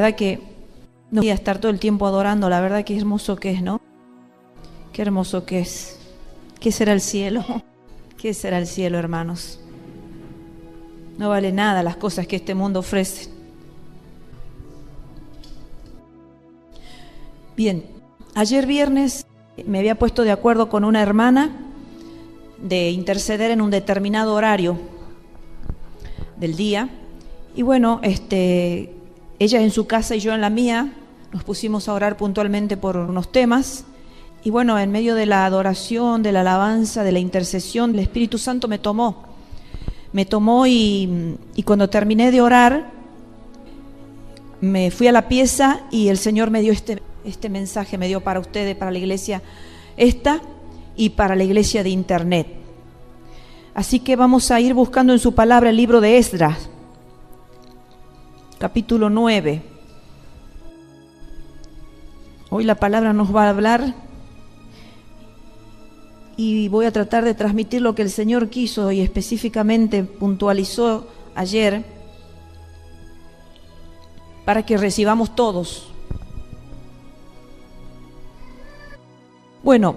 verdad que no voy a estar todo el tiempo adorando, la verdad que hermoso que es, ¿no? Qué hermoso que es. ¿Qué será el cielo? ¿Qué será el cielo, hermanos? No vale nada las cosas que este mundo ofrece. Bien, ayer viernes me había puesto de acuerdo con una hermana de interceder en un determinado horario del día. Y bueno, ella en su casa y yo en la mía, nos pusimos a orar puntualmente por unos temas. Y bueno, en medio de la adoración, de la alabanza, de la intercesión, el Espíritu Santo me tomó y cuando terminé de orar, me fui a la pieza y el Señor me dio este mensaje, me dio para ustedes, para la iglesia esta y para la iglesia de internet. Así que vamos a ir buscando en su palabra el libro de Esdras, capítulo 9. Hoy la palabra nos va a hablar y voy a tratar de transmitir lo que el Señor quiso y específicamente puntualizó ayer para que recibamos todos. Bueno,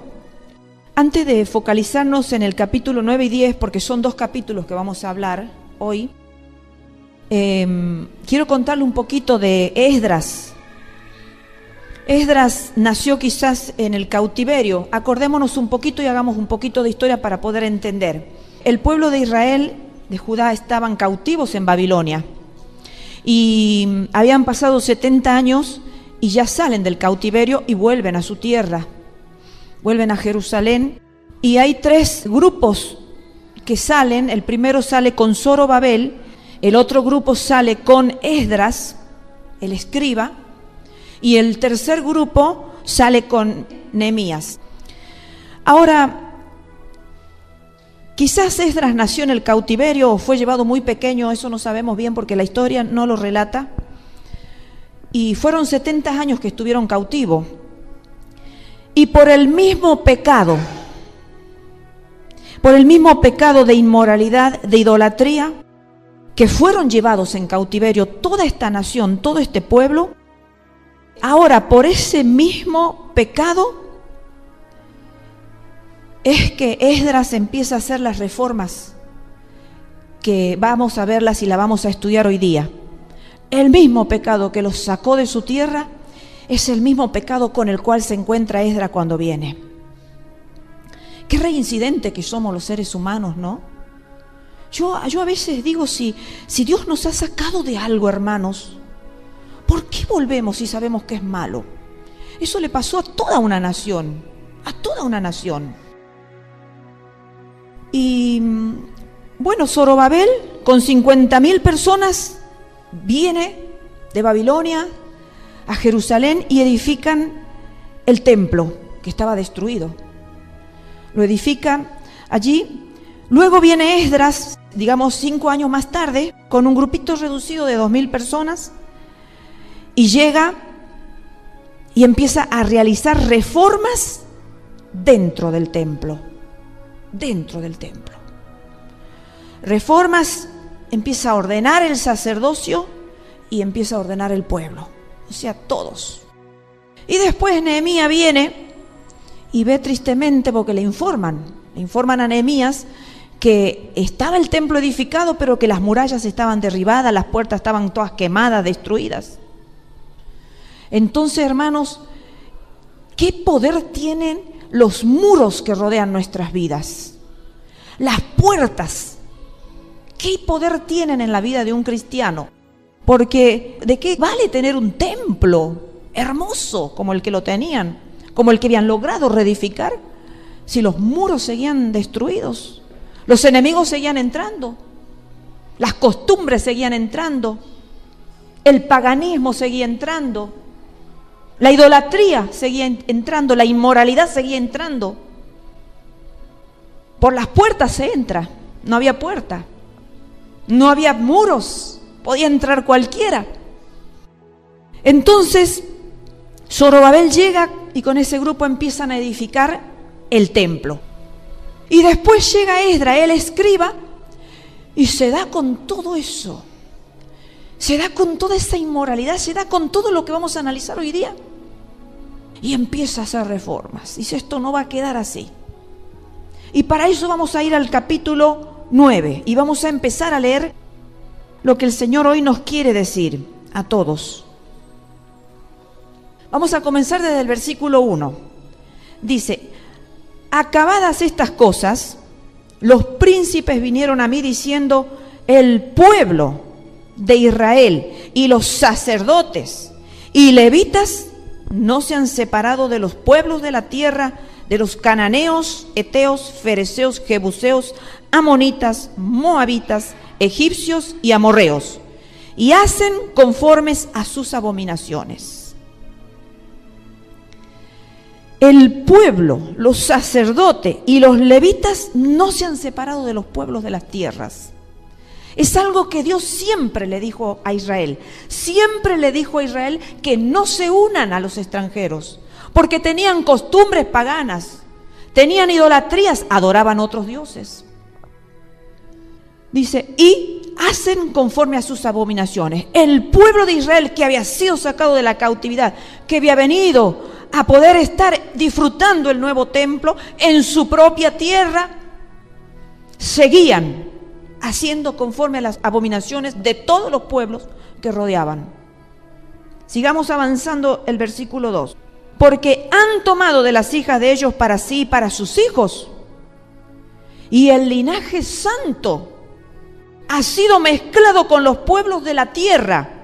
antes de focalizarnos en el capítulo 9 y 10, porque son dos capítulos que vamos a hablar hoy, quiero contarle un poquito de Esdras. Esdras nació quizás en el cautiverio. Acordémonos un poquito y hagamos un poquito de historia para poder entender. El pueblo de Israel, de Judá, estaban cautivos en Babilonia. Y habían pasado 70 años y ya salen del cautiverio y vuelven a su tierra. Vuelven a Jerusalén. Y hay tres grupos que salen. El primero sale con Zorobabel. El otro grupo sale con Esdras, el escriba. Y el tercer grupo sale con Nehemías. Ahora, quizás Esdras nació en el cautiverio o fue llevado muy pequeño, eso no sabemos bien porque la historia no lo relata. Y fueron 70 años que estuvieron cautivos. Y por el mismo pecado de inmoralidad, de idolatría, que fueron llevados en cautiverio toda esta nación, todo este pueblo. Ahora, por ese mismo pecado, es que Esdras empieza a hacer las reformas que vamos a verlas y la vamos a estudiar hoy día. El mismo pecado que los sacó de su tierra es el mismo pecado con el cual se encuentra Esdras cuando viene. Qué reincidente que somos los seres humanos, ¿no? Yo a veces digo, si Dios nos ha sacado de algo, hermanos, ¿por qué volvemos si sabemos que es malo? Eso le pasó a toda una nación, Y bueno, Zorobabel con 50.000 personas viene de Babilonia a Jerusalén y edifican el templo que estaba destruido. Lo edifican allí. Luego viene Esdras, digamos 5 años más tarde, con un grupito reducido de 2.000 personas. Y llega y empieza a realizar reformas dentro del templo. Reformas, empieza a ordenar el sacerdocio y empieza a ordenar el pueblo. O sea, todos. Y después Nehemías viene y ve tristemente porque le informan a Nehemías que estaba el templo edificado, pero que las murallas estaban derribadas, las puertas estaban todas quemadas, destruidas. Entonces, hermanos, ¿qué poder tienen los muros que rodean nuestras vidas? Las puertas, ¿qué poder tienen en la vida de un cristiano? Porque ¿de qué vale tener un templo hermoso como el que lo tenían, como el que habían logrado reedificar, si los muros seguían destruidos? Los enemigos seguían entrando, las costumbres seguían entrando, el paganismo seguía entrando, la idolatría seguía entrando, la inmoralidad seguía entrando. Por las puertas se entra, no había puerta, no había muros, podía entrar cualquiera. Entonces, Zorobabel llega y con ese grupo empiezan a edificar el templo. Y después llega Esdras, el escriba, y se da con todo eso. Se da con toda esa inmoralidad, se da con todo lo que vamos a analizar hoy día. Y empieza a hacer reformas. Dice, esto no va a quedar así. Y para eso vamos a ir al capítulo 9 y vamos a empezar a leer lo que el Señor hoy nos quiere decir a todos. Vamos a comenzar desde el versículo 1. Dice, acabadas estas cosas, los príncipes vinieron a mí diciendo, el pueblo de Israel y los sacerdotes y levitas no se han separado de los pueblos de la tierra, de los cananeos, heteos, fereceos, jebuseos, amonitas, moabitas, egipcios y amorreos, y hacen conformes a sus abominaciones. El pueblo, los sacerdotes y los levitas no se han separado de los pueblos de las tierras. Es algo que Dios siempre le dijo a Israel. Siempre le dijo a Israel que no se unan a los extranjeros, porque tenían costumbres paganas, tenían idolatrías, adoraban otros dioses. Dice, y hacen conforme a sus abominaciones. El pueblo de Israel que había sido sacado de la cautividad, que había venido a poder estar disfrutando el nuevo templo en su propia tierra, seguían haciendo conforme a las abominaciones de todos los pueblos que rodeaban. Sigamos avanzando el versículo 2. Porque han tomado de las hijas de ellos para sí y para sus hijos, y el linaje santo ha sido mezclado con los pueblos de la tierra,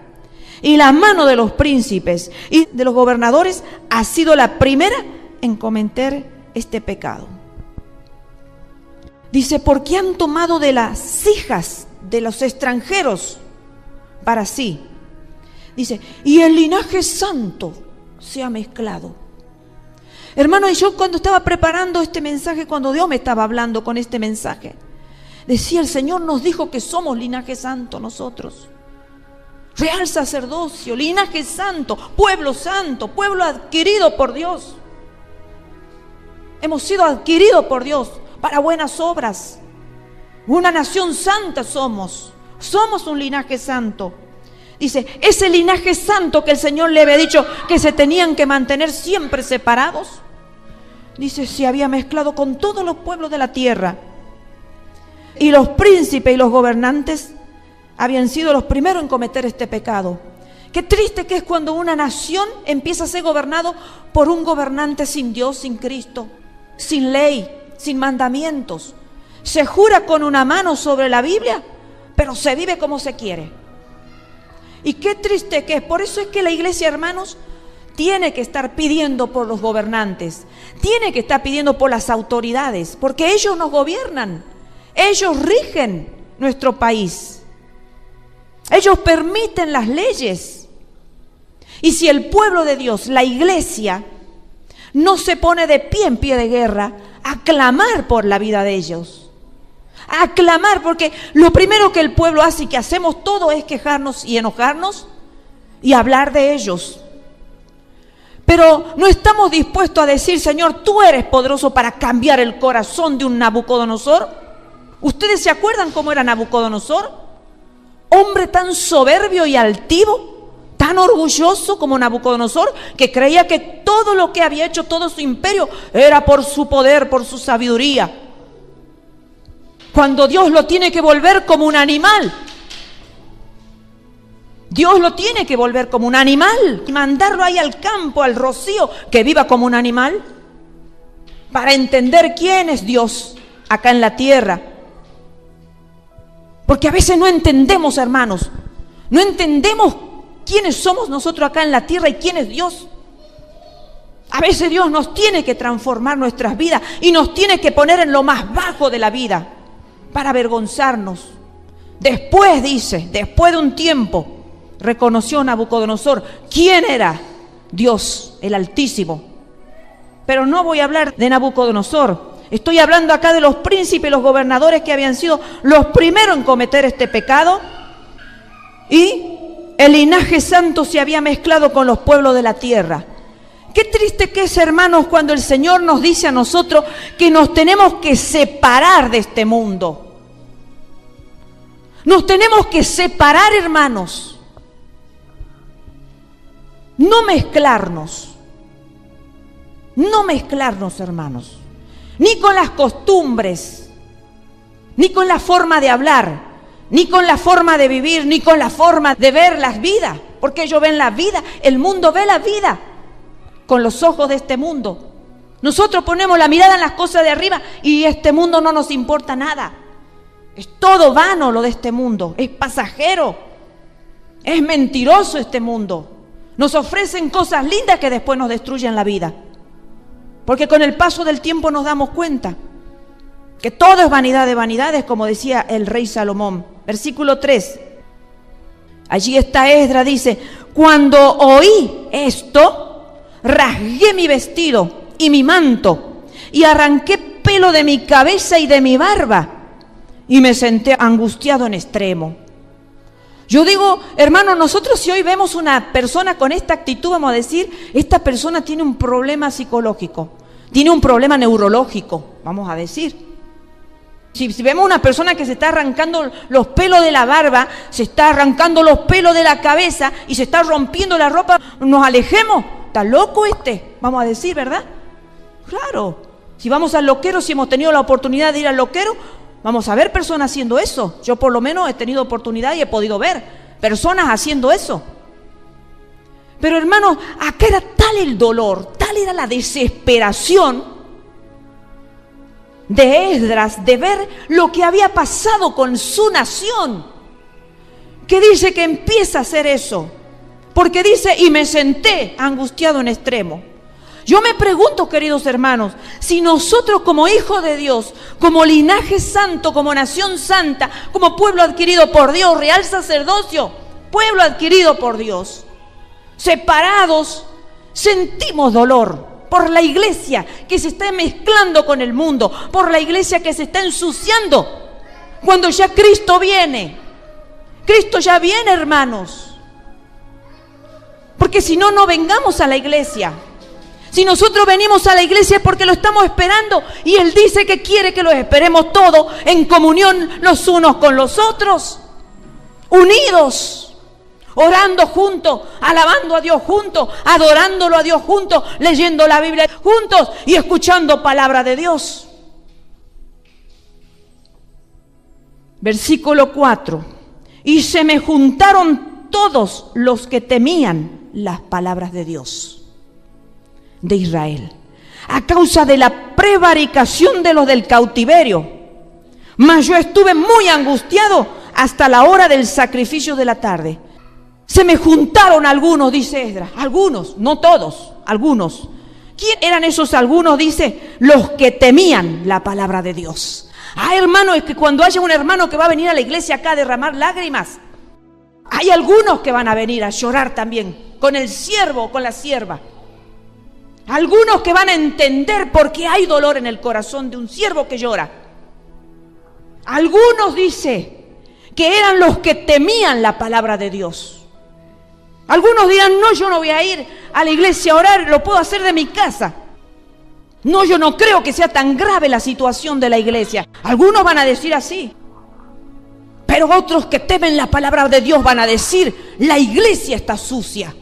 y la mano de los príncipes y de los gobernadores ha sido la primera en cometer este pecado. Dice, porque han tomado de las hijas de los extranjeros para sí. Dice, y el linaje santo se ha mezclado. Hermano, y yo cuando estaba preparando este mensaje, cuando Dios me estaba hablando con este mensaje, decía, el Señor nos dijo que somos linaje santo nosotros. Real sacerdocio, linaje santo, pueblo adquirido por Dios. Hemos sido adquiridos por Dios para buenas obras. Una nación santa somos un linaje santo. Dice, ese linaje santo que el Señor le había dicho que se tenían que mantener siempre separados, dice, se había mezclado con todos los pueblos de la tierra. Y los príncipes y los gobernantes habían sido los primeros en cometer este pecado. Qué triste que es cuando una nación empieza a ser gobernado por un gobernante sin Dios, sin Cristo, sin ley, sin mandamientos. Se jura con una mano sobre la Biblia, pero se vive como se quiere. Y qué triste que es. Por eso es que la iglesia, hermanos, tiene que estar pidiendo por los gobernantes, tiene que estar pidiendo por las autoridades, porque ellos nos gobiernan, ellos rigen nuestro país, ellos permiten las leyes. Y si el pueblo de Dios, la iglesia, no se pone de pie en pie de guerra a clamar por la vida de ellos, a clamar, porque lo primero que el pueblo hace y que hacemos todo es quejarnos y enojarnos y hablar de ellos. Pero no estamos dispuestos a decir, Señor, tú eres poderoso para cambiar el corazón de un Nabucodonosor. ¿Ustedes se acuerdan cómo era Nabucodonosor? Hombre tan soberbio y altivo, tan orgulloso como Nabucodonosor, que creía que todo lo que había hecho, todo su imperio, era por su poder, por su sabiduría. Cuando Dios lo tiene que volver como un animal. Dios lo tiene que volver como un animal y mandarlo ahí al campo, al rocío, que viva como un animal, para entender quién es Dios acá en la tierra. Porque a veces no entendemos, hermanos, no entendemos quiénes somos nosotros acá en la tierra y quién es Dios. A veces Dios nos tiene que transformar nuestras vidas y nos tiene que poner en lo más bajo de la vida para avergonzarnos. Después, dice, después de un tiempo, reconoció Nabucodonosor quién era Dios, el Altísimo. Pero no voy a hablar de Nabucodonosor. Estoy hablando acá de los príncipes y los gobernadores que habían sido los primeros en cometer este pecado. Y el linaje santo se había mezclado con los pueblos de la tierra. Qué triste que es, hermanos, cuando el Señor nos dice a nosotros que nos tenemos que separar de este mundo. Nos tenemos que separar, hermanos. no mezclarnos, hermanos, ni con las costumbres, ni con la forma de hablar, ni con la forma de vivir, ni con la forma de ver las vidas, porque ellos ven la vida, el mundo ve la vida con los ojos de este mundo. Nosotros ponemos la mirada en las cosas de arriba y este mundo no nos importa nada. Es todo vano lo de este mundo, es pasajero, es mentiroso este mundo. Nos ofrecen cosas lindas que después nos destruyen la vida. Porque con el paso del tiempo nos damos cuenta que todo es vanidad de vanidades, como decía el rey Salomón. Versículo 3. Allí está Esdras, dice: cuando oí esto, rasgué mi vestido y mi manto, y arranqué pelo de mi cabeza y de mi barba, y me senté angustiado en extremo. Yo digo, hermano, nosotros si hoy vemos una persona con esta actitud, vamos a decir, esta persona tiene un problema psicológico, tiene un problema neurológico, vamos a decir. Si vemos una persona que se está arrancando los pelos de la barba, se está arrancando los pelos de la cabeza y se está rompiendo la ropa, nos alejemos. ¿Está loco este? Vamos a decir, ¿verdad? Claro. Si vamos al loquero, si hemos tenido la oportunidad de ir al loquero, vamos a ver personas haciendo eso. Yo por lo menos he tenido oportunidad y he podido ver personas haciendo eso. Pero hermano, acá era tal el dolor, tal era la desesperación de Esdras de ver lo que había pasado con su nación, que dice que empieza a hacer eso, porque dice: y me senté angustiado en extremo. Yo me pregunto, queridos hermanos, si nosotros como hijos de Dios, como linaje santo, como nación santa, como pueblo adquirido por Dios, real sacerdocio, pueblo adquirido por Dios, separados, sentimos dolor por la iglesia que se está mezclando con el mundo, por la iglesia que se está ensuciando, cuando ya Cristo viene. Cristo ya viene, hermanos. Porque si no, no vengamos a la iglesia. Si nosotros venimos a la iglesia es porque lo estamos esperando, y Él dice que quiere que lo esperemos todos en comunión los unos con los otros, unidos, orando juntos, alabando a Dios juntos, adorándolo a Dios juntos, leyendo la Biblia juntos y escuchando palabra de Dios. Versículo 4. Y se me juntaron todos los que temían las palabras de Dios, de Israel, a causa de la prevaricación de los del cautiverio. Mas yo estuve muy angustiado hasta la hora del sacrificio de la tarde. Se me juntaron algunos, dice Esdras, algunos, no todos, algunos. ¿Quién eran esos algunos? Dice: los que temían la palabra de Dios. Hermano, es que cuando haya un hermano que va a venir a la iglesia acá a derramar lágrimas, hay algunos que van a venir a llorar también, con el siervo, con la sierva. Algunos que van a entender por qué hay dolor en el corazón de un siervo que llora. Algunos, dice, que eran los que temían la palabra de Dios. Algunos dirán: no, yo no voy a ir a la iglesia a orar, lo puedo hacer de mi casa. No, yo no creo que sea tan grave la situación de la iglesia. Algunos van a decir así. Pero otros que temen la palabra de Dios van a decir: la iglesia está sucia.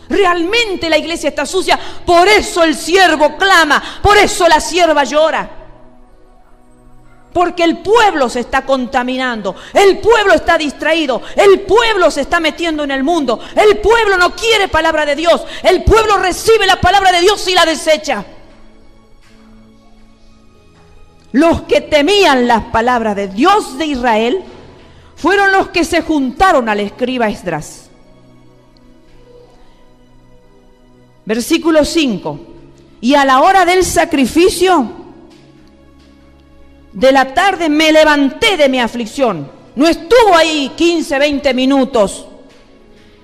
Realmente la iglesia está sucia, por eso el siervo clama, por eso la sierva llora. Porque el pueblo se está contaminando, el pueblo está distraído, el pueblo se está metiendo en el mundo, el pueblo no quiere palabra de Dios, el pueblo recibe la palabra de Dios y la desecha. Los que temían las palabras de Dios de Israel fueron los que se juntaron al escriba Esdras. Versículo 5. Y a la hora del sacrificio de la tarde me levanté de mi aflicción. No estuvo ahí 15, 20 minutos.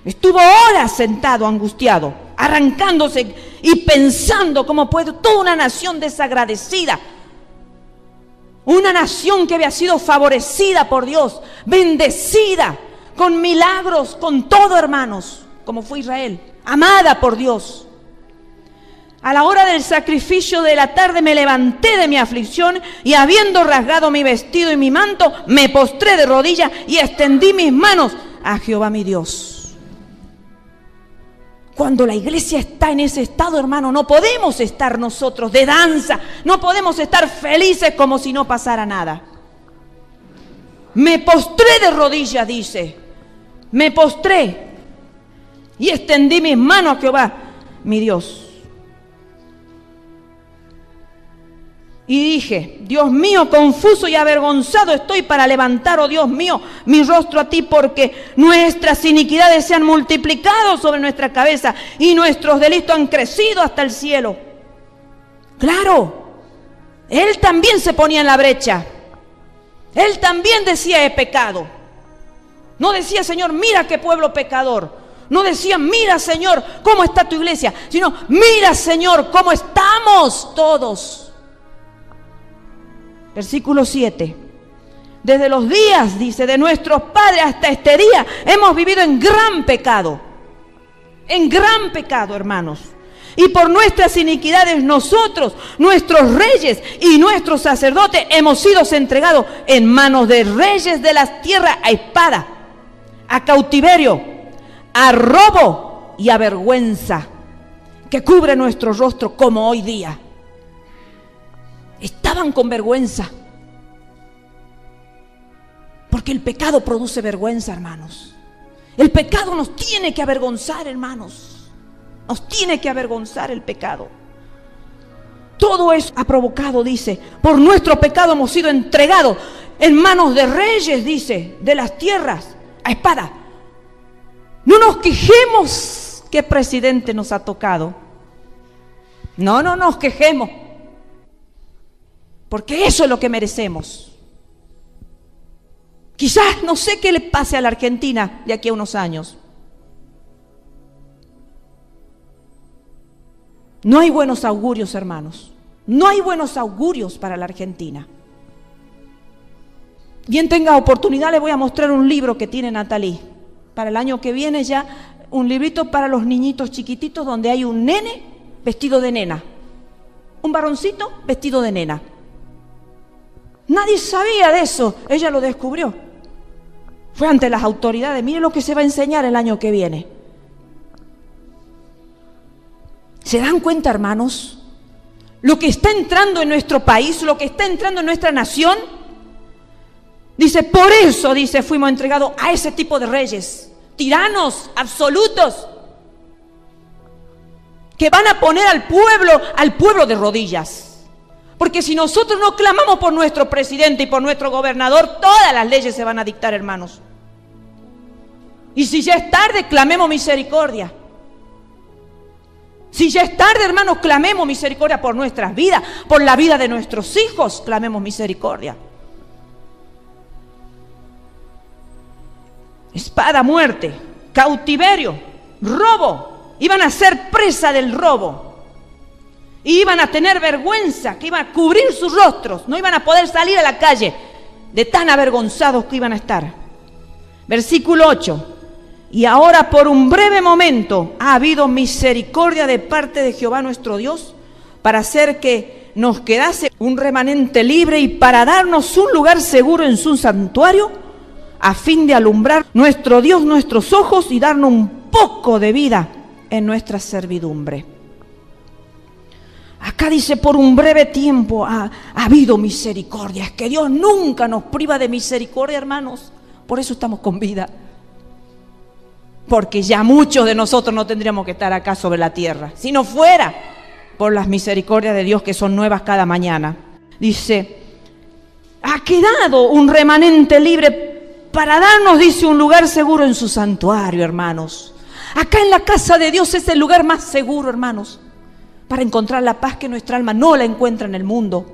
Estuvo horas sentado, angustiado, arrancándose y pensando cómo puede toda una nación desagradecida. Una nación que había sido favorecida por Dios, bendecida, con milagros, con todo, hermanos, como fue Israel, amada por Dios. A la hora del sacrificio de la tarde me levanté de mi aflicción y habiendo rasgado mi vestido y mi manto, me postré de rodillas y extendí mis manos a Jehová mi Dios. Cuando la iglesia está en ese estado, hermano, no podemos estar nosotros de danza, no podemos estar felices como si no pasara nada. Me postré de rodillas, dice, me postré y extendí mis manos a Jehová, mi Dios. Y dije, Dios mío, confuso y avergonzado estoy para levantar, oh Dios mío, mi rostro a ti, porque nuestras iniquidades se han multiplicado sobre nuestra cabeza y nuestros delitos han crecido hasta el cielo. Claro, él también se ponía en la brecha. Él también decía, he pecado. No decía, Señor, mira qué pueblo pecador. No decía, mira, Señor, cómo está tu iglesia, sino, mira, Señor, cómo estamos todos. Versículo 7. Desde los días, dice, de nuestros padres hasta este día, hemos vivido en gran pecado. En gran pecado, hermanos. Y por nuestras iniquidades nosotros, nuestros reyes y nuestros sacerdotes, hemos sido entregados en manos de reyes de las tierras a espada, a cautiverio, a robo y a vergüenza, que cubre nuestro rostro como hoy día. Estaban con vergüenza, porque el pecado produce vergüenza, hermanos. El pecado nos tiene que avergonzar, hermanos. Nos tiene que avergonzar el pecado. Todo eso ha provocado, dice, por nuestro pecado hemos sido entregados en manos de reyes, dice, de las tierras, a espada. No nos quejemos qué presidente nos ha tocado. No nos quejemos, porque eso es lo que merecemos. Quizás no sé qué le pase a la Argentina de aquí a unos años. No hay buenos augurios, hermanos. No hay buenos augurios para la Argentina. Bien tenga oportunidad, le voy a mostrar un libro que tiene Natalí. Para el año que viene ya, un librito para los niñitos chiquititos donde hay un nene vestido de nena. Un varoncito vestido de nena. Nadie sabía de eso, ella lo descubrió. Fue ante las autoridades, mire lo que se va a enseñar el año que viene. ¿Se dan cuenta, hermanos? Lo que está entrando en nuestro país, lo que está entrando en nuestra nación. Dice, por eso, dice, fuimos entregados a ese tipo de reyes, tiranos absolutos, que van a poner al pueblo de rodillas. Porque si nosotros no clamamos por nuestro presidente y por nuestro gobernador, todas las leyes se van a dictar, hermanos. Y si ya es tarde, clamemos misericordia. Si ya es tarde, hermanos, clamemos misericordia por nuestras vidas, por la vida de nuestros hijos, clamemos misericordia. Espada, muerte, cautiverio, robo. Iban a ser presa del robo. Y iban a tener vergüenza, que iban a cubrir sus rostros. No iban a poder salir a la calle de tan avergonzados que iban a estar. Versículo 8. Y ahora por un breve momento ha habido misericordia de parte de Jehová nuestro Dios, para hacer que nos quedase un remanente libre y para darnos un lugar seguro en su santuario, a fin de alumbrar nuestro Dios nuestros ojos y darnos un poco de vida en nuestra servidumbre. Acá dice, por un breve tiempo ha habido misericordia. Es que Dios nunca nos priva de misericordia, hermanos. Por eso estamos con vida. Porque ya muchos de nosotros no tendríamos que estar acá sobre la tierra, si no fuera por las misericordias de Dios que son nuevas cada mañana. Dice, ha quedado un remanente libre para darnos, dice, un lugar seguro en su santuario, hermanos. Acá en la casa de Dios es el lugar más seguro, hermanos, para encontrar la paz que nuestra alma no la encuentra en el mundo.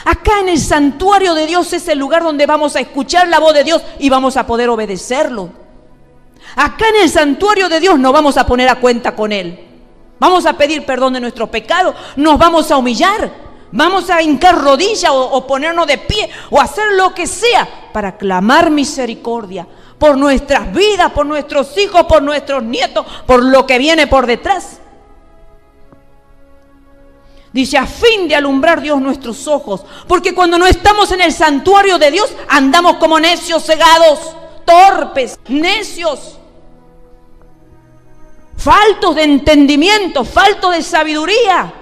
Acá en el santuario de Dios es el lugar donde vamos a escuchar la voz de Dios y vamos a poder obedecerlo. Acá en el santuario de Dios nos vamos a poner a cuenta con Él. Vamos a pedir perdón de nuestros pecados, nos vamos a humillar, vamos a hincar rodilla o ponernos de pie o hacer lo que sea para clamar misericordia por nuestras vidas, por nuestros hijos, por nuestros nietos, por lo que viene por detrás. Dice, a fin de alumbrar Dios nuestros ojos, porque cuando no estamos en el santuario de Dios, andamos como necios cegados, torpes, necios. faltos de entendimiento, faltos de sabiduría,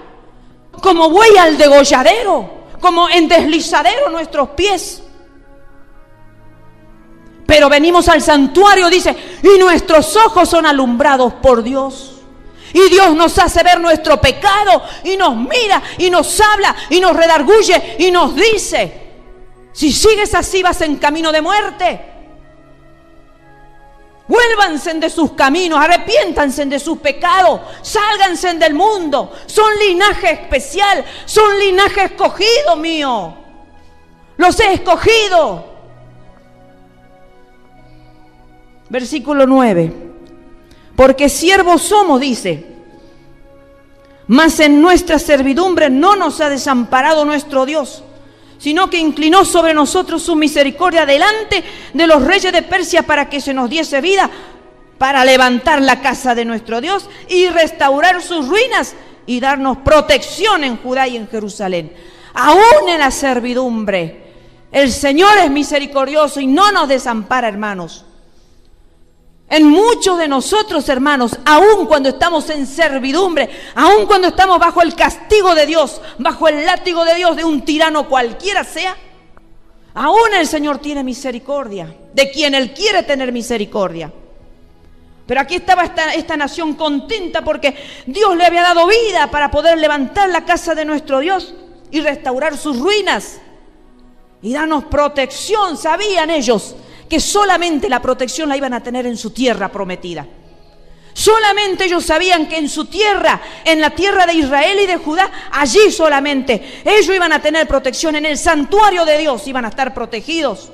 como buey al degolladero, como en deslizadero nuestros pies. Pero venimos al santuario, dice, y nuestros ojos son alumbrados por Dios. Y Dios nos hace ver nuestro pecado y nos mira y nos habla y nos redarguye y nos dice, si sigues así vas en camino de muerte. Vuélvanse de sus caminos, arrepiéntanse de sus pecados, sálganse del mundo. Son linaje especial, son linaje escogido mío. Los he escogido. Versículo 9. Porque siervos somos, dice, mas en nuestra servidumbre no nos ha desamparado nuestro Dios, sino que inclinó sobre nosotros su misericordia delante de los reyes de Persia para que se nos diese vida, para levantar la casa de nuestro Dios y restaurar sus ruinas y darnos protección en Judá y en Jerusalén. Aún en la servidumbre, el Señor es misericordioso y no nos desampara, hermanos. En muchos de nosotros, hermanos, aun cuando estamos en servidumbre, aun cuando estamos bajo el castigo de Dios, bajo el látigo de Dios, de un tirano cualquiera sea, aún el Señor tiene misericordia de quien Él quiere tener misericordia. Pero aquí estaba esta nación contenta porque Dios le había dado vida para poder levantar la casa de nuestro Dios y restaurar sus ruinas y darnos protección. Sabían ellos que solamente la protección la iban a tener en su tierra prometida. Solamente ellos sabían que en su tierra, en la tierra de Israel y de Judá, allí solamente ellos iban a tener protección. En el santuario de Dios iban a estar protegidos.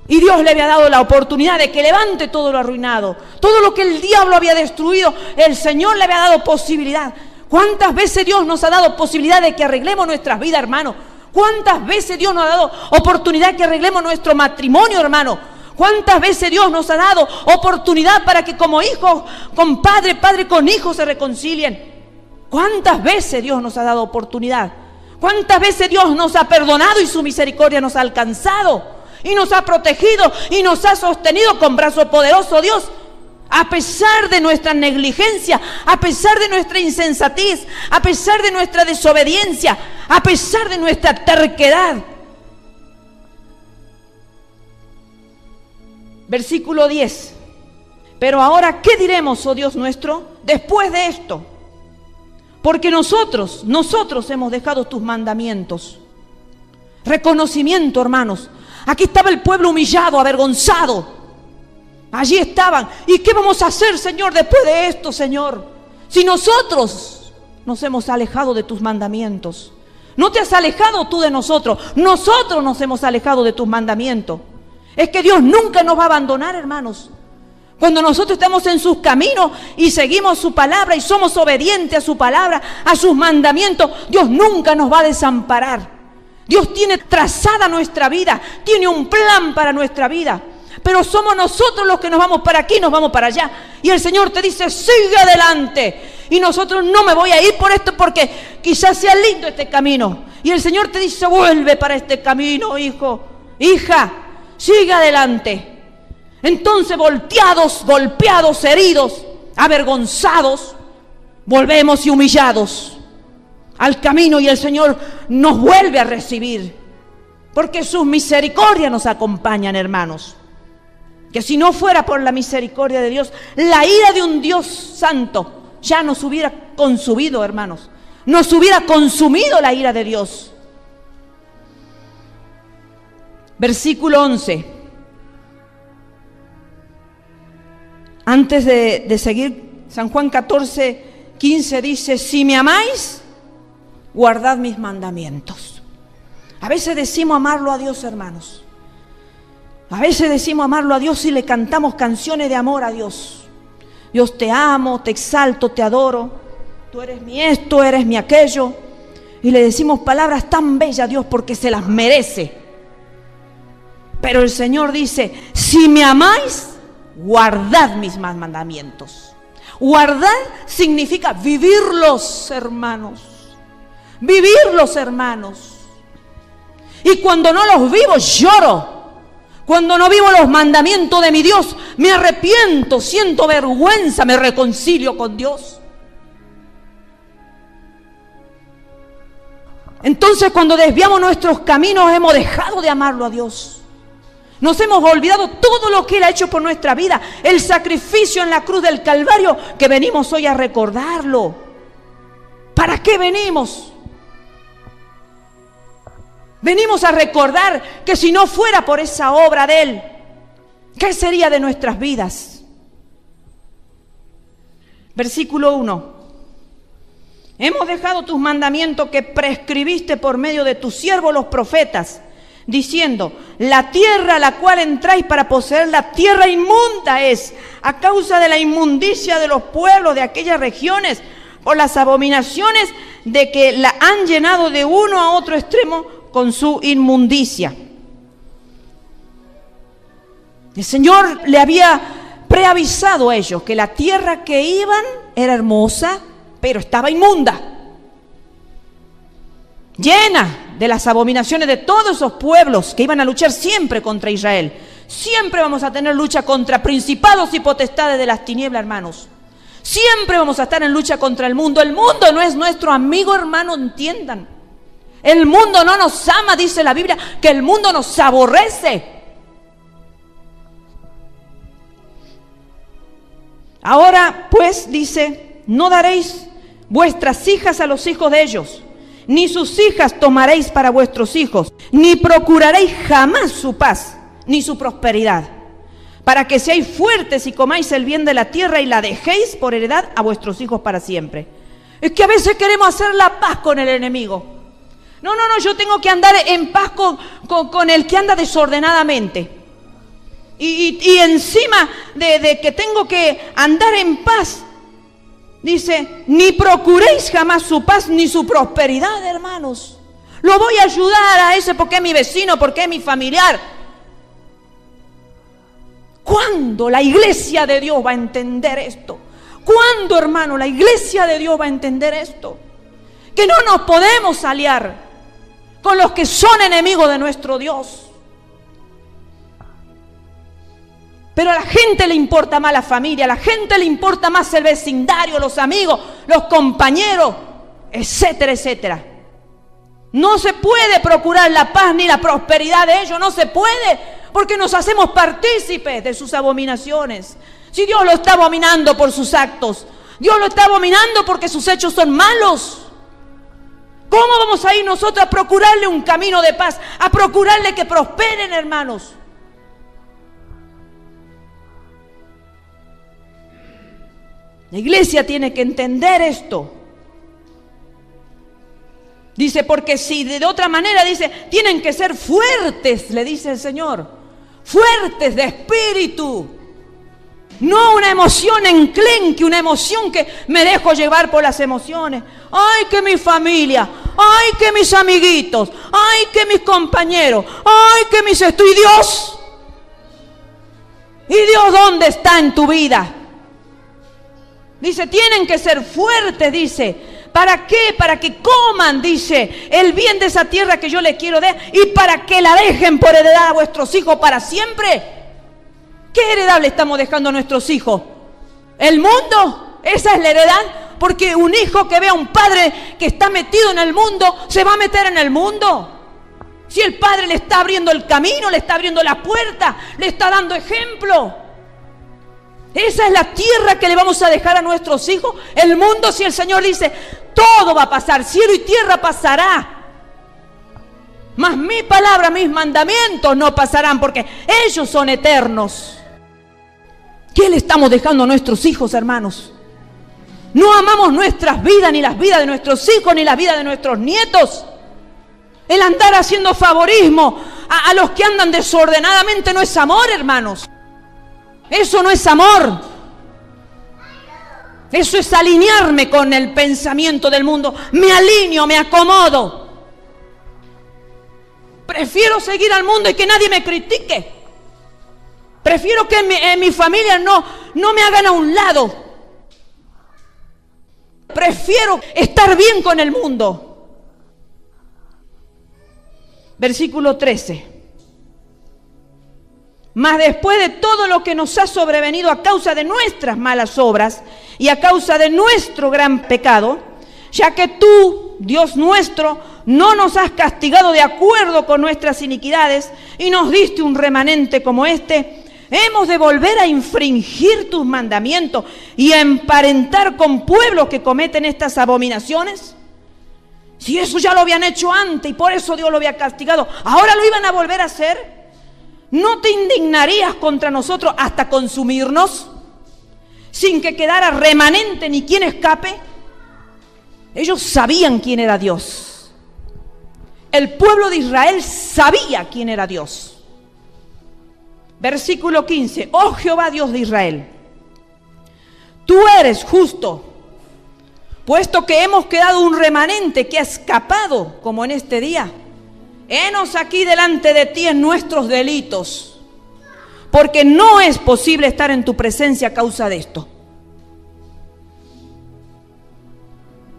Y Dios le había dado la oportunidad de que levante todo lo arruinado, todo lo que el diablo había destruido. El Señor le había dado posibilidad. ¿Cuántas veces Dios nos ha dado posibilidad de que arreglemos nuestras vidas, hermano? ¿Cuántas veces Dios nos ha dado oportunidad que arreglemos nuestro matrimonio, hermano? ¿Cuántas veces Dios nos ha dado oportunidad para que como hijos con padre, padre con hijo se reconcilien? ¿Cuántas veces Dios nos ha dado oportunidad? ¿Cuántas veces Dios nos ha perdonado y su misericordia nos ha alcanzado? Y nos ha protegido y nos ha sostenido con brazo poderoso, Dios. A pesar de nuestra negligencia, a pesar de nuestra insensatez, a pesar de nuestra desobediencia, a pesar de nuestra terquedad. Versículo 10. Pero ahora, ¿qué diremos, oh Dios nuestro, después de esto? Porque nosotros hemos dejado tus mandamientos. Reconocimiento, hermanos. Aquí estaba el pueblo humillado, avergonzado. Allí estaban. ¿Y qué vamos a hacer, Señor, después de esto, Señor? Si nosotros nos hemos alejado de tus mandamientos. No te has alejado tú de nosotros. Nosotros nos hemos alejado de tus mandamientos. Es que Dios nunca nos va a abandonar, hermanos. Cuando nosotros estamos en sus caminos y seguimos su palabra y somos obedientes a su palabra, a sus mandamientos, Dios nunca nos va a desamparar. Dios tiene trazada nuestra vida, tiene un plan para nuestra vida. Pero somos nosotros los que nos vamos para aquí, nos vamos para allá. Y el Señor te dice, sigue adelante. Y nosotros, no me voy a ir por esto porque quizás sea lindo este camino. Y el Señor te dice, vuelve para este camino, hijo, hija, sigue adelante. Entonces, volteados, golpeados, heridos, avergonzados, volvemos y humillados al camino y el Señor nos vuelve a recibir. Porque sus misericordias nos acompañan, hermanos. Que si no fuera por la misericordia de Dios, la ira de un Dios santo ya nos hubiera consumido, hermanos. Nos hubiera consumido la ira de Dios. Versículo 11. Antes de seguir, San Juan 14:15 dice, si me amáis, guardad mis mandamientos. A veces decimos amarlo a Dios, hermanos. A veces decimos amarlo a Dios y le cantamos canciones de amor a Dios. Dios, te amo, te exalto, te adoro. Tú eres mi esto, eres mi aquello. Y le decimos palabras tan bellas a Dios porque se las merece. Pero el Señor dice, si me amáis, guardad mis mandamientos. Guardar significa vivirlos, hermanos. Vivirlos, hermanos. Y cuando no los vivo, lloro. Cuando no vivo los mandamientos de mi Dios, me arrepiento, siento vergüenza, me reconcilio con Dios. Entonces, cuando desviamos nuestros caminos, hemos dejado de amarlo a Dios. Nos hemos olvidado todo lo que Él ha hecho por nuestra vida, el sacrificio en la cruz del Calvario, que venimos hoy a recordarlo. ¿Para qué venimos? Venimos a recordar que si no fuera por esa obra de Él, ¿qué sería de nuestras vidas? Versículo 1. Hemos dejado tus mandamientos que prescribiste por medio de tus siervos los profetas, diciendo: la tierra a la cual entráis para poseer la tierra inmunda es, a causa de la inmundicia de los pueblos de aquellas regiones, por las abominaciones de que la han llenado de uno a otro extremo con su inmundicia. El Señor le había preavisado a ellos que la tierra que iban era hermosa, pero estaba inmunda, llena de las abominaciones de todos esos pueblos que iban a luchar siempre contra Israel. Siempre vamos a tener lucha contra principados y potestades de las tinieblas, hermanos. Siempre vamos a estar en lucha contra el mundo. El mundo no es nuestro amigo, hermano, entiendan. El mundo no nos ama, dice la Biblia, que el mundo nos aborrece. Ahora, pues, dice: no daréis vuestras hijas a los hijos de ellos, ni sus hijas tomaréis para vuestros hijos, ni procuraréis jamás su paz, ni su prosperidad, para que seáis fuertes y comáis el bien de la tierra y la dejéis por heredad a vuestros hijos para siempre. Es que a veces queremos hacer la paz con el enemigo. No, yo tengo que andar en paz con el que anda desordenadamente. Y encima de que tengo que andar en paz, dice: ni procuréis jamás su paz ni su prosperidad, hermanos. Lo voy a ayudar a ese porque es mi vecino, porque es mi familiar. ¿Cuándo la iglesia de Dios va a entender esto? ¿Cuándo, hermano, la iglesia de Dios va a entender esto? Que no nos podemos aliar con los que son enemigos de nuestro Dios. Pero a la gente le importa más la familia, a la gente le importa más el vecindario, los amigos, los compañeros, etcétera, etcétera. No se puede procurar la paz ni la prosperidad de ellos, no se puede, porque nos hacemos partícipes de sus abominaciones. Si Dios lo está abominando por sus actos, Dios lo está abominando porque sus hechos son malos. ¿Cómo vamos a ir nosotros a procurarle un camino de paz, a procurarle que prosperen, hermanos? La iglesia tiene que entender esto. Dice, porque si de otra manera, dice, tienen que ser fuertes, le dice el Señor. Fuertes de espíritu. No una emoción enclenque, una emoción que me dejo llevar por las emociones. Ay, que mi familia, ay, que mis amiguitos, ay, que mis compañeros, ay, que mis estudios. ¿Y Dios? ¿Y Dios dónde está en tu vida? Dice, tienen que ser fuertes, dice. ¿Para qué? Para que coman, dice, el bien de esa tierra que yo les quiero dar y para que la dejen por heredad a vuestros hijos para siempre. ¿Qué heredad le estamos dejando a nuestros hijos? ¿El mundo? ¿Esa es la heredad? Porque un hijo que vea a un padre que está metido en el mundo, ¿se va a meter en el mundo? Si el padre le está abriendo el camino, le está abriendo la puerta, le está dando ejemplo. Esa es la tierra que le vamos a dejar a nuestros hijos. El mundo, si el Señor dice, todo va a pasar, cielo y tierra pasará, mas mi palabra, mis mandamientos no pasarán, porque ellos son eternos. ¿Qué le estamos dejando a nuestros hijos, hermanos? No amamos nuestras vidas, ni las vidas de nuestros hijos, ni las vidas de nuestros nietos. El andar haciendo favorismo a los que andan desordenadamente no es amor, hermanos. Eso no es amor. Eso es alinearme con el pensamiento del mundo. Me alineo, me acomodo. Prefiero seguir al mundo y que nadie me critique. Prefiero que en mi familia no me hagan a un lado. Prefiero estar bien con el mundo. Versículo 13. Mas después de todo lo que nos ha sobrevenido a causa de nuestras malas obras y a causa de nuestro gran pecado, ya que tú, Dios nuestro, no nos has castigado de acuerdo con nuestras iniquidades y nos diste un remanente como este, hemos de volver a infringir tus mandamientos y a emparentar con pueblos que cometen estas abominaciones. Si eso ya lo habían hecho antes y por eso Dios lo había castigado, ¿ahora lo iban a volver a hacer? ¿No te indignarías contra nosotros hasta consumirnos, sin que quedara remanente ni quien escape? Ellos sabían quién era Dios. El pueblo de Israel sabía quién era Dios. Versículo 15. Oh Jehová Dios de Israel, tú eres justo, puesto que hemos quedado un remanente que ha escapado como en este día. Henos aquí delante de ti en nuestros delitos, porque no es posible estar en tu presencia a causa de esto.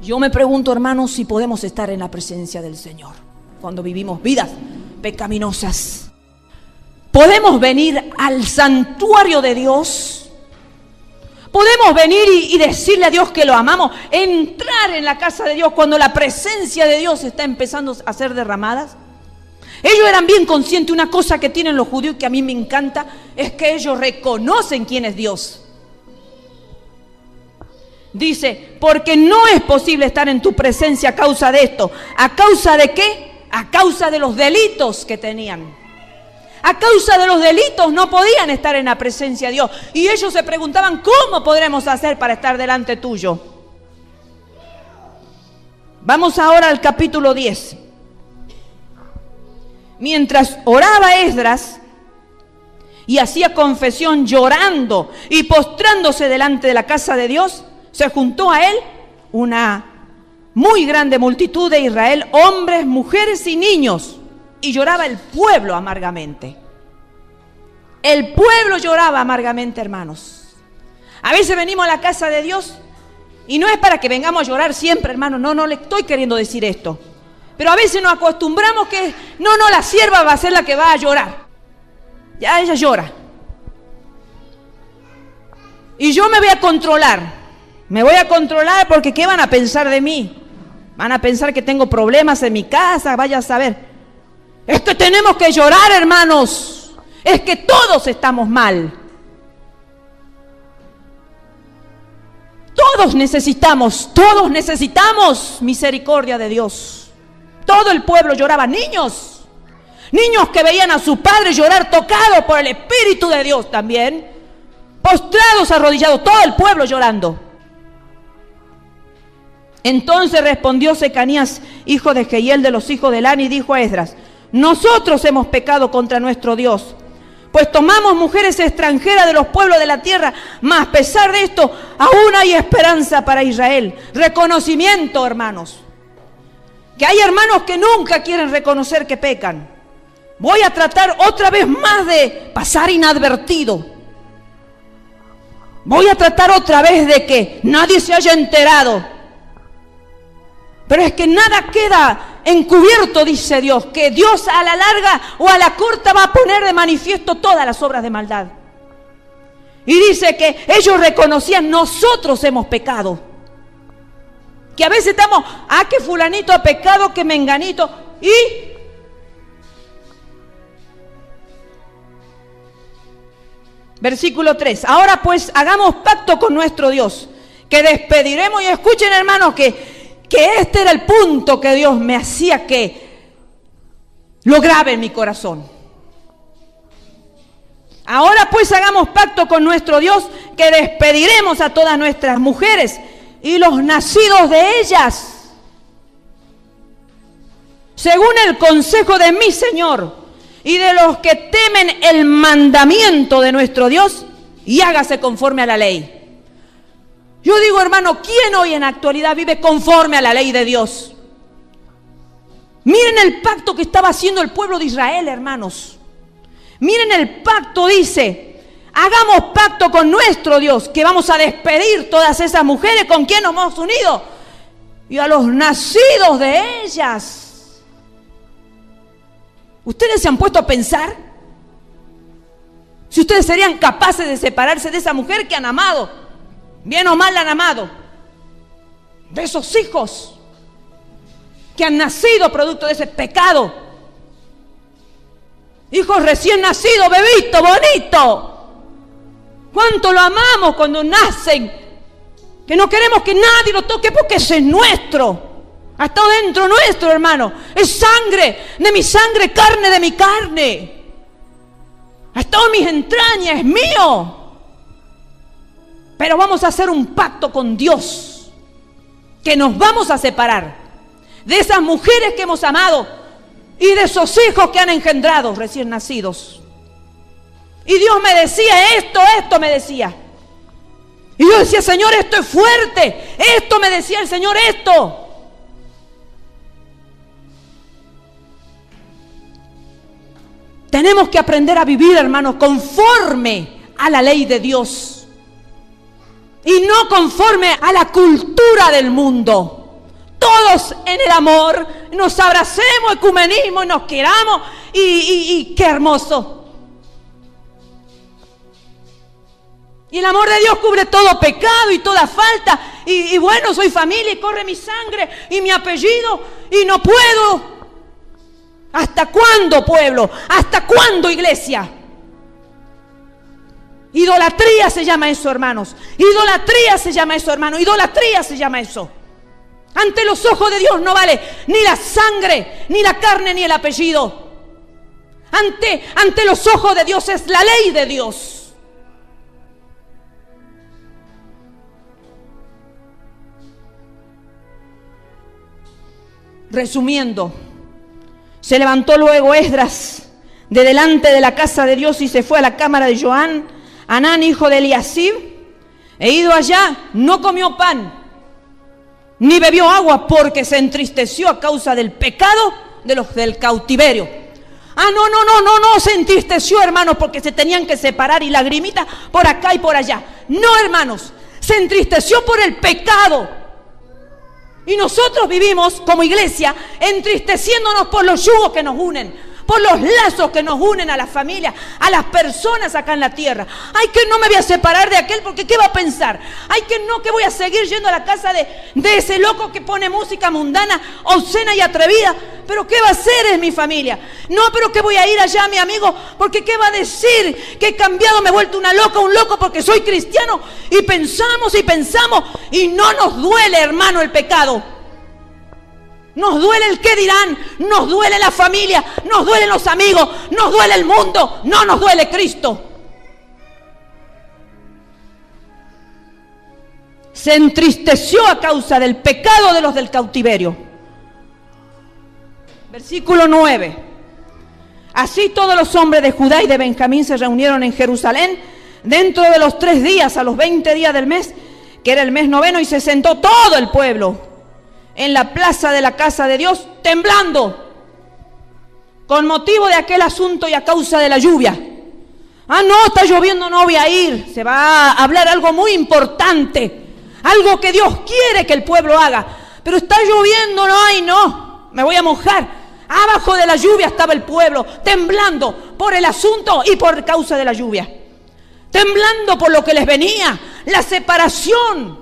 Yo me pregunto, hermanos, si podemos estar en la presencia del Señor cuando vivimos vidas pecaminosas. ¿Podemos venir al santuario de Dios? ¿Podemos venir y decirle a Dios que lo amamos? Entrar en la casa de Dios cuando la presencia de Dios está empezando a ser derramada. Ellos eran bien conscientes. Una cosa que tienen los judíos que a mí me encanta es que ellos reconocen quién es Dios. Dice, porque no es posible estar en tu presencia a causa de esto. ¿A causa de qué? A causa de los delitos que tenían. A causa de los delitos no podían estar en la presencia de Dios. Y ellos se preguntaban, ¿cómo podremos hacer para estar delante tuyo? Vamos ahora al capítulo 10. Mientras oraba Esdras y hacía confesión llorando y postrándose delante de la casa de Dios, se juntó a él una muy grande multitud de Israel, hombres, mujeres y niños, y lloraba el pueblo amargamente. El pueblo lloraba amargamente, hermanos. A veces venimos a la casa de Dios y no es para que vengamos a llorar siempre, hermanos. No le estoy queriendo decir esto. Pero a veces nos acostumbramos que, la sierva va a ser la que va a llorar. Ya ella llora. Y yo me voy a controlar. Me voy a controlar porque ¿qué van a pensar de mí? Van a pensar que tengo problemas en mi casa, vaya a saber. Es que tenemos que llorar, hermanos. Es que todos estamos mal. Todos necesitamos misericordia de Dios. Todo el pueblo lloraba, niños que veían a su padre llorar, tocados por el Espíritu de Dios también, postrados, arrodillados, todo el pueblo llorando. Entonces respondió Secanías, hijo de Jehiel, de los hijos de Lani, y dijo a Esdras: nosotros hemos pecado contra nuestro Dios, pues tomamos mujeres extranjeras de los pueblos de la tierra, mas a pesar de esto, aún hay esperanza para Israel. Reconocimiento, hermanos. Que hay hermanos que nunca quieren reconocer que pecan. Voy a tratar otra vez más de pasar inadvertido. Voy a tratar otra vez de que nadie se haya enterado. Pero es que nada queda encubierto, dice Dios, que Dios a la larga o a la corta va a poner de manifiesto todas las obras de maldad. Y dice que ellos reconocían, nosotros hemos pecado. Que a veces estamos, que fulanito ha pecado, que menganito, y versículo 3, ahora pues hagamos pacto con nuestro Dios, que despediremos. Y escuchen, hermanos, que este era el punto que Dios me hacía que lo grabe en mi corazón. Ahora pues hagamos pacto con nuestro Dios, que despediremos a todas nuestras mujeres y los nacidos de ellas, según el consejo de mi Señor y de los que temen el mandamiento de nuestro Dios, y hágase conforme a la ley. Yo digo, hermano, ¿quién hoy en la actualidad vive conforme a la ley de Dios? Miren el pacto que estaba haciendo el pueblo de Israel, hermanos. Miren el pacto, dice: hagamos pacto con nuestro Dios, que vamos a despedir todas esas mujeres con quien nos hemos unido y a los nacidos de ellas. ¿Ustedes se han puesto a pensar? Si ustedes serían capaces de separarse de esa mujer que han amado, bien o mal la han amado, de esos hijos que han nacido producto de ese pecado, hijos recién nacidos, bebito, bonito, cuánto lo amamos cuando nacen, que no queremos que nadie lo toque porque ese es nuestro, ha estado dentro nuestro, hermano, es sangre de mi sangre, carne de mi carne, ha estado en mis entrañas, es mío. Pero vamos a hacer un pacto con Dios, que nos vamos a separar de esas mujeres que hemos amado y de esos hijos que han engendrado recién nacidos. Y Dios me decía esto me decía. Y yo decía, Señor, esto es fuerte. Esto me decía el Señor, esto. Tenemos que aprender a vivir, hermanos, conforme a la ley de Dios. Y no conforme a la cultura del mundo. Todos en el amor, nos abracemos, ecumenismo, nos queramos y qué hermoso. Y el amor de Dios cubre todo pecado y toda falta. Y bueno, soy familia y corre mi sangre y mi apellido y no puedo. ¿Hasta cuándo, pueblo? ¿Hasta cuándo, iglesia? Idolatría se llama eso, hermanos. Idolatría se llama eso, hermano. Idolatría se llama eso. Ante los ojos de Dios no vale ni la sangre, ni la carne, ni el apellido. Ante los ojos de Dios es la ley de Dios. Resumiendo, se levantó luego Esdras de delante de la casa de Dios y se fue a la cámara de Joán, Anán, hijo de Eliasib, e ido allá, no comió pan, ni bebió agua, porque se entristeció a causa del pecado de los del cautiverio. No, se entristeció, hermanos, porque se tenían que separar y lagrimita por acá y por allá. No, hermanos, se entristeció por el pecado. Y nosotros vivimos como iglesia entristeciéndonos por los yugos que nos unen, por los lazos que nos unen a las familias, a las personas acá en la tierra. Ay, que no me voy a separar de aquel porque ¿qué va a pensar? Ay, que no, que voy a seguir yendo a la casa de ese loco que pone música mundana, obscena y atrevida. Pero ¿qué va a hacer en mi familia? No, pero que voy a ir allá, mi amigo, porque ¿qué va a decir? Que he cambiado, me he vuelto una loca, un loco porque soy cristiano. Y pensamos y no nos duele, hermano, el pecado. Nos duele el qué dirán, nos duele la familia, nos duelen los amigos, nos duele el mundo, no nos duele Cristo. Se entristeció a causa del pecado de los del cautiverio. Versículo 9. Así todos los hombres de Judá y de Benjamín se reunieron en Jerusalén dentro de los 3 días, a los 20 días del mes, que era el mes noveno, y se sentó todo el pueblo en la plaza de la casa de Dios, temblando con motivo de aquel asunto y a causa de la lluvia. No, está lloviendo, no voy a ir. Se va a hablar algo muy importante, algo que Dios quiere que el pueblo haga, pero está lloviendo, no, me voy a mojar. Abajo de la lluvia estaba el pueblo, temblando por el asunto y por causa de la lluvia, temblando por lo que les venía, la separación.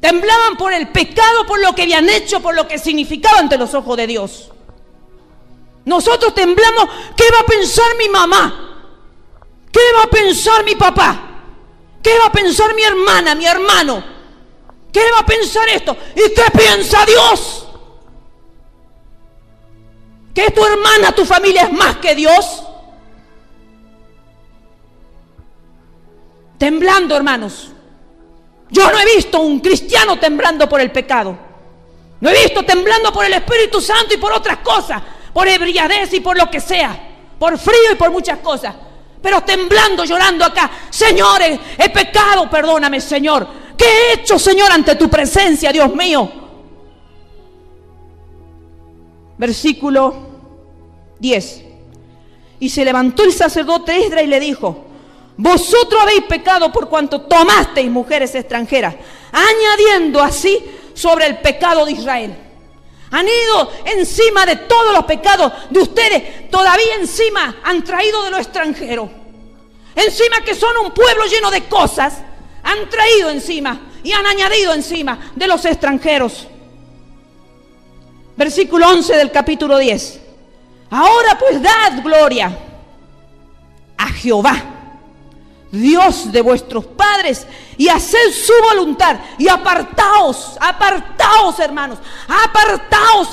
Temblaban por el pecado, por lo que habían hecho, por lo que significaba ante los ojos de Dios. Nosotros temblamos, ¿qué va a pensar mi mamá? ¿Qué va a pensar mi papá? ¿Qué va a pensar mi hermana, mi hermano? ¿Qué va a pensar esto? ¿Y qué piensa Dios? ¿Que tu hermana, tu familia es más que Dios? Temblando, hermanos. Yo no he visto un cristiano temblando por el pecado. No he visto temblando por el Espíritu Santo y por otras cosas, por ebriadez y por lo que sea, por frío y por muchas cosas. Pero temblando, llorando acá, Señor, he pecado, perdóname, Señor. ¿Qué he hecho, Señor, ante tu presencia, Dios mío? Versículo 10. Y se levantó el sacerdote Esdras y le dijo: vosotros habéis pecado por cuanto tomasteis mujeres extranjeras, añadiendo así sobre el pecado de Israel. Han ido encima de todos los pecados de ustedes, todavía encima han traído de lo extranjero. Encima que son un pueblo lleno de cosas, han traído encima y han añadido encima de los extranjeros. Versículo 11 del capítulo 10. Ahora pues dad gloria a Jehová, Dios de vuestros padres, y haced su voluntad, y apartaos, hermanos, apartaos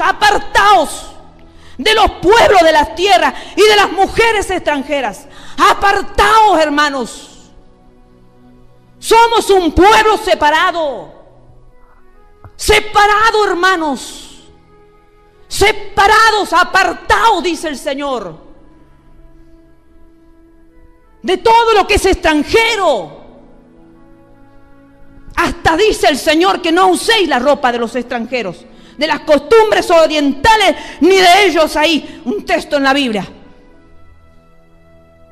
de los pueblos de las tierras y de las mujeres extranjeras. Apartaos, hermanos. Somos un pueblo separado, hermanos. Separados, apartados, dice el Señor, de todo lo que es extranjero. Hasta dice el Señor que no uséis la ropa de los extranjeros, de las costumbres orientales, ni de ellos. Ahí un texto en la Biblia.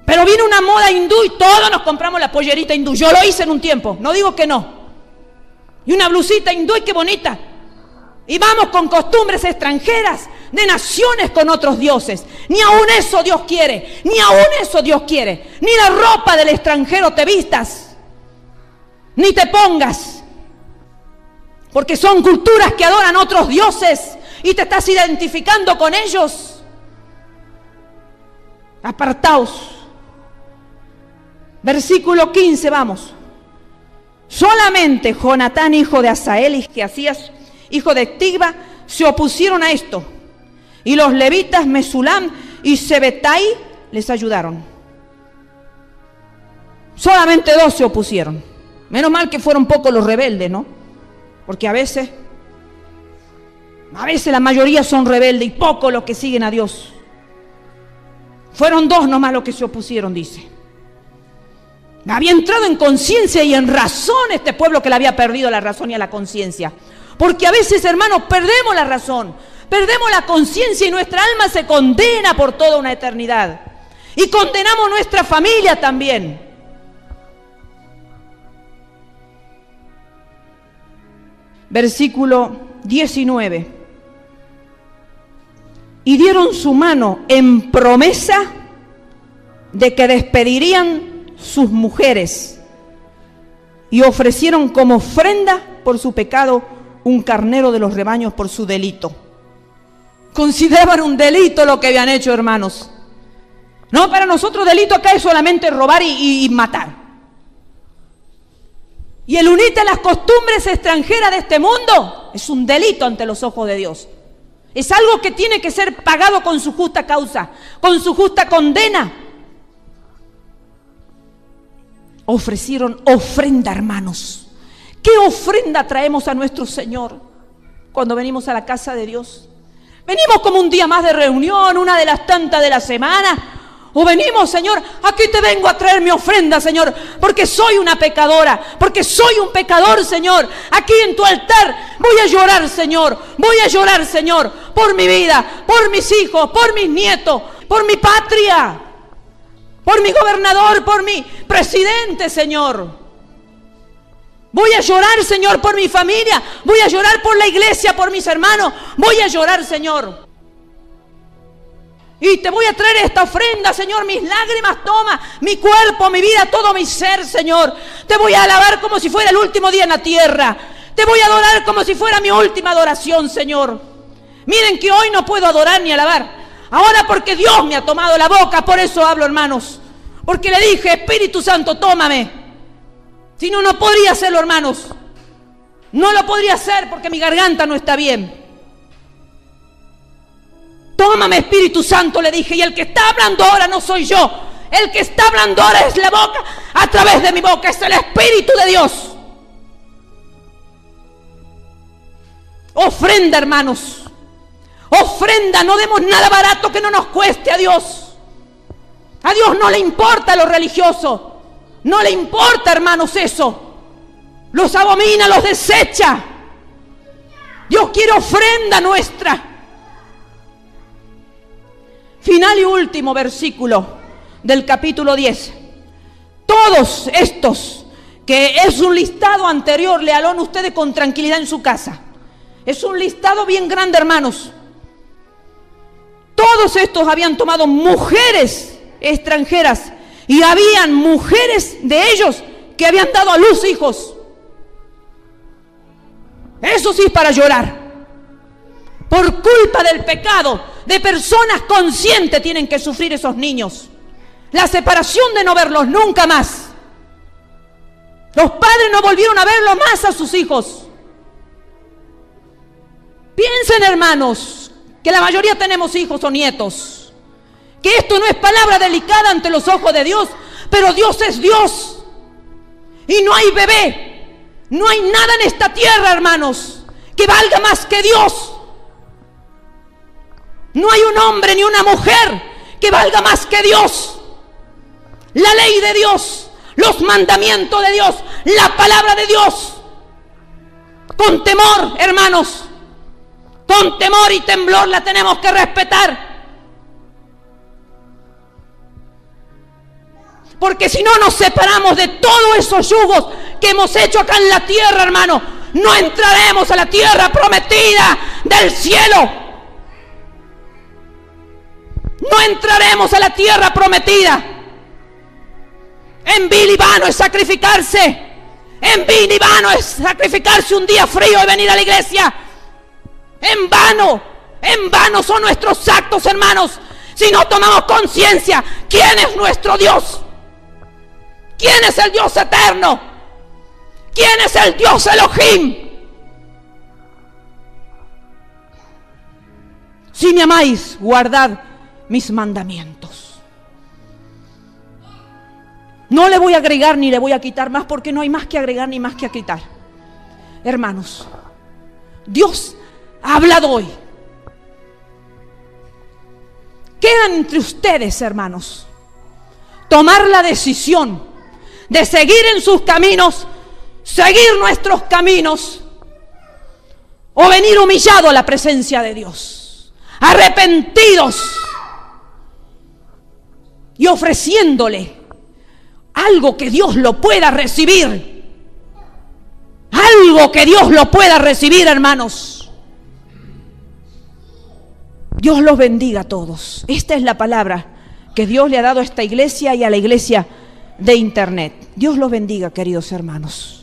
Pero vino una moda hindú y todos nos compramos la pollerita hindú. Yo lo hice en un tiempo, no digo que no. Y una blusita hindú, y qué bonita. Y vamos con costumbres extranjeras, de naciones con otros dioses. Ni aun eso Dios quiere, ni aun eso Dios quiere. Ni la ropa del extranjero te vistas, ni te pongas. Porque son culturas que adoran otros dioses y te estás identificando con ellos. Apartaos. Versículo 15, vamos. Solamente Jonatán, hijo de Asael, y Geasías, hijo de Tigba, se opusieron a esto, y los levitas Mesulam y Sebetai les ayudaron. Solamente 2 se opusieron. Menos mal que fueron pocos los rebeldes, ¿no? Porque a veces la mayoría son rebeldes y pocos los que siguen a Dios. Fueron 2 nomás los que se opusieron, dice. Había entrado en conciencia y en razón este pueblo, que le había perdido la razón y a la conciencia. Porque a veces, hermanos, perdemos la razón, perdemos la conciencia y nuestra alma se condena por toda una eternidad. Y condenamos nuestra familia también. Versículo 19. Y dieron su mano en promesa de que despedirían sus mujeres, y ofrecieron como ofrenda por su pecado un carnero de los rebaños por su delito. Consideraban un delito lo que habían hecho, hermanos. No, para nosotros delito acá es solamente robar y matar. Y el unirte a las costumbres extranjeras de este mundo es un delito ante los ojos de Dios. Es algo que tiene que ser pagado con su justa causa, con su justa condena. Ofrecieron ofrenda, hermanos. ¿Qué ofrenda traemos a nuestro Señor cuando venimos a la casa de Dios? ¿Venimos como un día más de reunión, una de las tantas de la semana? ¿O venimos, Señor, aquí te vengo a traer mi ofrenda, Señor, porque soy una pecadora, porque soy un pecador, Señor? Aquí en tu altar voy a llorar, Señor, por mi vida, por mis hijos, por mis nietos, por mi patria, por mi gobernador, por mi presidente, Señor. Voy a llorar, Señor, por mi familia. Voy a llorar por la iglesia, por mis hermanos. Voy a llorar, Señor. Y te voy a traer esta ofrenda, Señor. Mis lágrimas, toma mi cuerpo, mi vida, todo mi ser, Señor. Te voy a alabar como si fuera el último día en la tierra. Te voy a adorar como si fuera mi última adoración, Señor. Miren que hoy no puedo adorar ni alabar. Ahora porque Dios me ha tomado la boca, por eso hablo, hermanos. Porque le dije, Espíritu Santo, tómame. Si no, no podría hacerlo, hermanos. No lo podría hacer porque mi garganta no está bien. Tómame, Espíritu Santo, le dije. Y el que está hablando ahora no soy yo. El que está hablando ahora es la boca. A través de mi boca es el Espíritu de Dios. Ofrenda, hermanos. Ofrenda, no demos nada barato que no nos cueste a Dios. A Dios no le importa lo religioso. No le importa, hermanos, eso. Los abomina, los desecha. Dios quiere ofrenda nuestra. Final y último versículo del capítulo 10. Todos estos, que es un listado anterior, léalo ustedes con tranquilidad en su casa. Es un listado bien grande, hermanos. Todos estos habían tomado mujeres extranjeras Y habían mujeres de ellos que habían dado a luz hijos. Eso sí es para llorar. Por culpa del pecado de personas conscientes tienen que sufrir esos niños. La separación de no verlos nunca más. Los padres no volvieron a verlo más a sus hijos. Piensen, hermanos, que la mayoría tenemos hijos o nietos. Que esto no es palabra delicada ante los ojos de Dios, pero Dios es Dios. Y no hay bebé, no hay nada en esta tierra, hermanos, que valga más que Dios. No hay un hombre ni una mujer que valga más que Dios. La ley de Dios, los mandamientos de Dios, la palabra de Dios. Con temor, hermanos, con temor y temblor la tenemos que respetar. Porque si no nos separamos de todos esos yugos que hemos hecho acá en la tierra, hermano, no entraremos a la tierra prometida del cielo. No entraremos a la tierra prometida. En vil y vano es sacrificarse. En vil y vano es sacrificarse un día frío y venir a la iglesia. En vano son nuestros actos, hermanos, si no tomamos conciencia. ¿Quién es nuestro Dios? ¿Quién es el Dios eterno? ¿Quién es el Dios Elohim? Si me amáis, guardad mis mandamientos. No le voy a agregar ni le voy a quitar más, porque no hay más que agregar ni más que quitar. Hermanos, Dios ha hablado hoy. Quedan entre ustedes, hermanos, tomar la decisión de seguir en sus caminos, seguir nuestros caminos, o venir humillado a la presencia de Dios, arrepentidos y ofreciéndole algo que Dios lo pueda recibir. Algo que Dios lo pueda recibir, hermanos. Dios los bendiga a todos. Esta es la palabra que Dios le ha dado a esta iglesia y a la iglesia de internet. Dios los bendiga, queridos hermanos.